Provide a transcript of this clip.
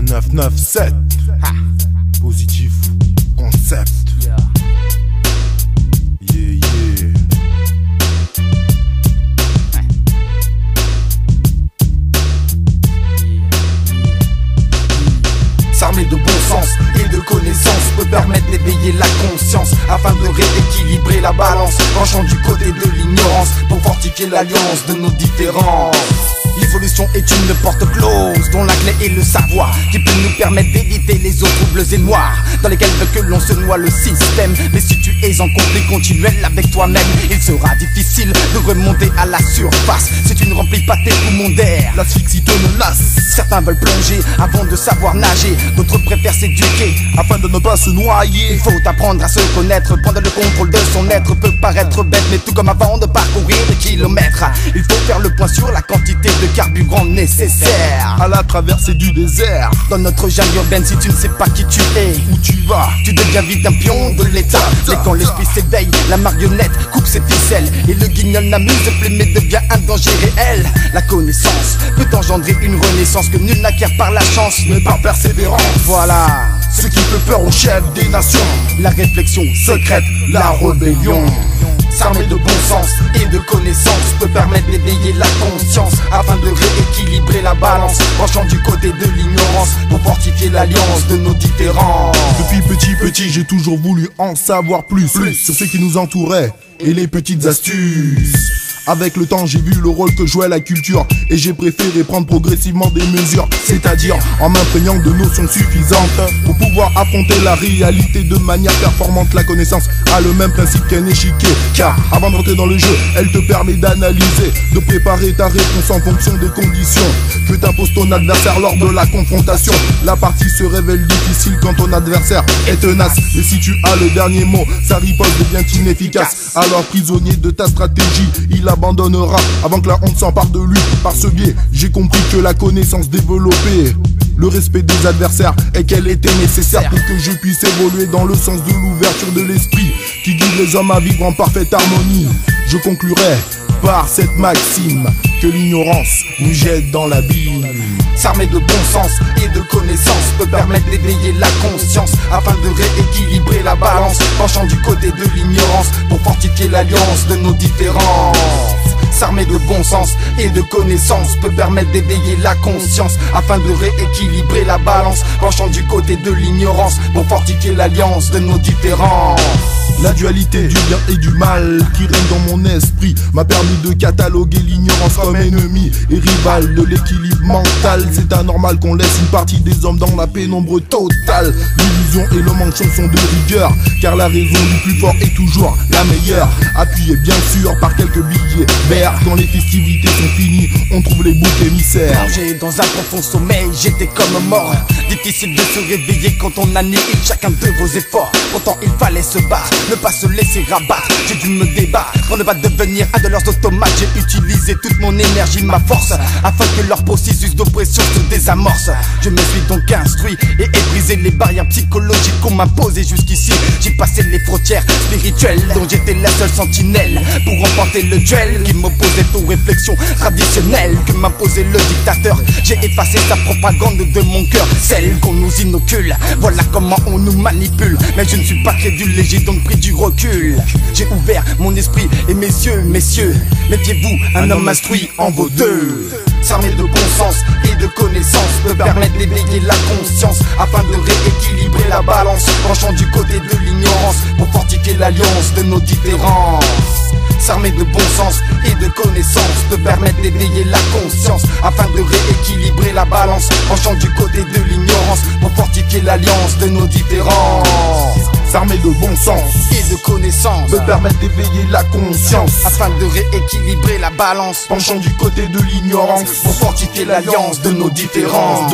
997 Positif Concept. Yeah, yeah. S'armer de bon sens et de connaissances peut permettre d'éveiller la conscience afin de rééquilibrer la balance, penchant du côté de l'ignorance pour fortifier l'alliance de nos différences. L'évolution est une porte close dont la clé est le savoir qui peut nous permettre d'éviter les eaux troubles et noires dans lesquelles veut que l'on se noie le système. Mais si tu es en conflit continuel avec toi-même, il sera difficile de remonter à la surface si tu ne remplis pas tes poumons d'air. L'asphyxie te menace. Certains veulent plonger avant de savoir nager, d'autres préfèrent s'éduquer afin de ne pas se noyer. Il faut apprendre à se connaître, prendre le contrôle de son être peut paraître bête, mais tout comme avant de parcourir des kilomètres, il faut faire le point sur la quantité de carburant nécessaire à la traversée du désert. Dans notre jungle urbaine, si tu ne sais pas qui tu es, où tu vas, tu deviens vite un pion de l'état. Mais quand l'esprit s'éveille, la marionnette coupe ses ficelles et le guignol n'amuse plus mais devient un danger réel. La connaissance peut engendrer une renaissance que nul n'acquiert par la chance mais par persévérance. Voilà ce qui fait peur aux chefs des nations, la réflexion secrète, la rébellion. S'armer de bon sens et de connaissances peut permettre d'éveiller la conscience afin de rééquilibrer la balance, penchant du côté de l'ignorance pour fortifier l'alliance de nos différences. Depuis petit j'ai toujours voulu en savoir plus sur ce qui nous entourait et les petites astuces. Avec le temps j'ai vu le rôle que jouait la culture et j'ai préféré prendre progressivement des mesures, c'est-à-dire en m'imprégnant de notions suffisantes pour pouvoir affronter la réalité de manière performante. La connaissance a le même principe qu'un échiquier, car avant d'entrer dans le jeu, elle te permet d'analyser, de préparer ta réponse en fonction des conditions que t'impose ton adversaire lors de la confrontation. La partie se révèle difficile quand ton adversaire est tenace, et si tu as le dernier mot, sa riposte devient inefficace. Alors prisonnier de ta stratégie, il abandonnera avant que la honte s'empare de lui. Par ce biais, j'ai compris que la connaissance développée, le respect des adversaires et qu'elle était nécessaire pour que je puisse évoluer dans le sens de l'ouverture de l'esprit qui guide les hommes à vivre en parfaite harmonie. Je conclurai par cette maxime que l'ignorance nous jette dans l'abîme. S'armer de bon sens et de connaissances peut permettre d'éveiller la conscience afin de rééquilibrer la balance, penchant du côté de l'ignorance pour fortifier l'alliance de nos différences. S'armer de bon sens et de connaissances peut permettre d'éveiller la conscience afin de rééquilibrer la balance, penchant du côté de l'ignorance pour fortifier l'alliance de nos différences. La dualité du bien et du mal qui règne dans mon esprit m'a permis de cataloguer l'ignorance comme ennemi et rival de l'équilibre mental. C'est anormal qu'on laisse une partie des hommes dans la pénombre totale. L'illusion et le manque sont de rigueur, car la raison du plus fort est toujours la meilleure. Appuyé bien sûr par quelques billets verts. Quand les festivités sont finies, on trouve les boucs émissaires. Plongé dans un profond sommeil, j'étais comme mort. Difficile de se réveiller quand on annihile chacun de vos efforts. Pourtant il fallait se battre, ne pas se laisser rabattre. J'ai dû me débattre pour ne pas devenir un de leurs automates. J'ai utilisé toute mon énergie, ma force, afin que leur processus d'oppression se désamorce. Je me suis donc instruit et ai brisé les barrières psychologiques qu'on m'imposait jusqu'ici. J'ai passé les frontières spirituelles dont j'étais la seule sentinelle pour remporter le duel qui m'opposait aux réflexions traditionnelles que m'imposait le dictateur. J'ai effacé sa propagande de mon cœur, celle qu'on nous inocule. Voilà comment on nous manipule, mais je ne suis pas crédule et j'ai donc pris du recul. J'ai ouvert mon esprit et mes yeux, messieurs. Méfiez-vous, un homme instruit en vaut deux. S'armer de bon sens et de connaissances peut permettre d'éveiller la conscience afin de rééquilibrer la balance, penchant du côté de l'ignorance pour fortifier l'alliance de nos différences. S'armer de bon sens et de connaissances peut permettre d'éveiller la conscience afin de rééquilibrer la balance, penchant du côté de l'ignorance pour fortifier l'alliance de nos différences. S'armer de bon sens et de connaissances peut permettre d'éveiller la conscience afin de rééquilibrer la balance, penchant du côté de l'ignorance pour fortifier l'alliance de nos différences.